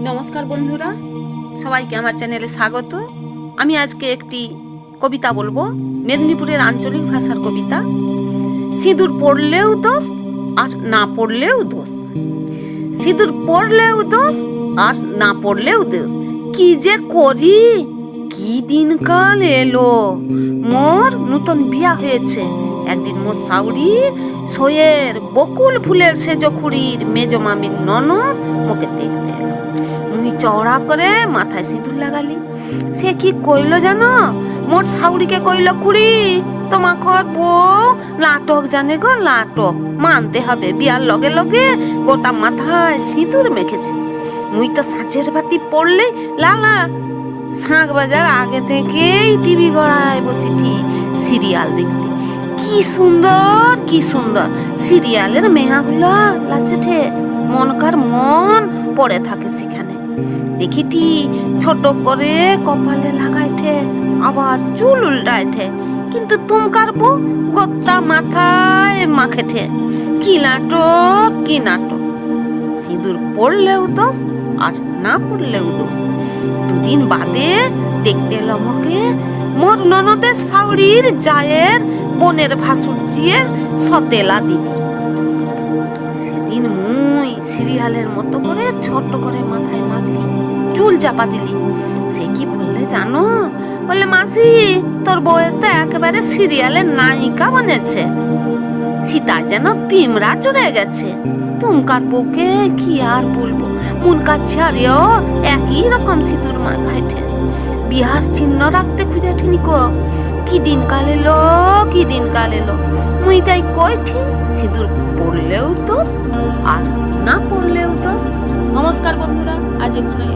নমস্কার বন্ধুরা, সবাইকে আমার চ্যানেলে স্বাগত। আমি আজকে একটি কবিতা বলবো, মেদিনীপুরের আঞ্চলিক ভাষার কবিতা। সিঁদুর পড়লেও দোষ আর না পড়লেও দোষ, সিঁদুর পড়লেও দোষ আর না পড়লেও দোষ। কি যে করি, কি দিনকাল এলো। মোর নতুন বিয়া হয়েছে, একদিন মোর শাউরির সইয়ের বকুল ফুলের সেজো খুড়ির মেজো মামির ননদ মোকে দেখতে এলো। মুই চওড়া করে মাথায় সিঁদুর লাগালি। সে কি কইল জানো? মোর শাউরিকে কইল, খুড়ি তোমাকর বউ নাটক জানে গো, নাটক মানতে হবে। বিয়ার লগে লগে গোটা মাথায় সিঁদুর মেখেছে। মুই তো সাঁচের বাতি পড়লে লালা শাঁখ বাজার আগে থেকেই টিভি গড়ায় বসিটি সিরিয়াল দেখতে। কি সুন্দর কি সুন্দর সিরিয়ালের মেয়াগুলো লাচেঠে, মনকার মন পড়ে থাকে সেখানে। দেখিটি ছোট করে কপালে লাগাইঠে, আবার চুল উল্টাইঠে, কিন্তু তুমকার বউ গোটা মাথায় মাখেঠে। কি নাটক কি নাটক! সিঁদুর পড়লেও দোষ আর না পড়লেও দোষ। দুদিন বাদে দেখতে এলো আমাকে মোর ননদের শাউরির জায়ের বোনের ভাসুরজিয়ের সতেলা দিদি। সেদিন মুই সিরিয়ালের মতো করে ছোট করে মাথায় মাখলি, চুল চাপা দিলি। সে কি বললে জানো? বললে, মাসি তোর বউয়ের তো একেবারে সিরিয়ালের নায়িকা বানিয়েছে, সীতা যেন পিমড়া চড়ে গেছে। তুমকার বউকে কি আর বলবো, মুনকার ছেড়েও একই রকম সিঁদুর মাখাইঠে, বিহার চিহ্ন রাখতে খুঁজে ঠিনিকো। কি দিন কাল এলো, কি দিন কাল এলো। মুই তাই কইঠি, সিঁদুর পড়লেও দোষ আর না পড়লেও দোষ। নমস্কার বন্ধুরা, আজ এখানে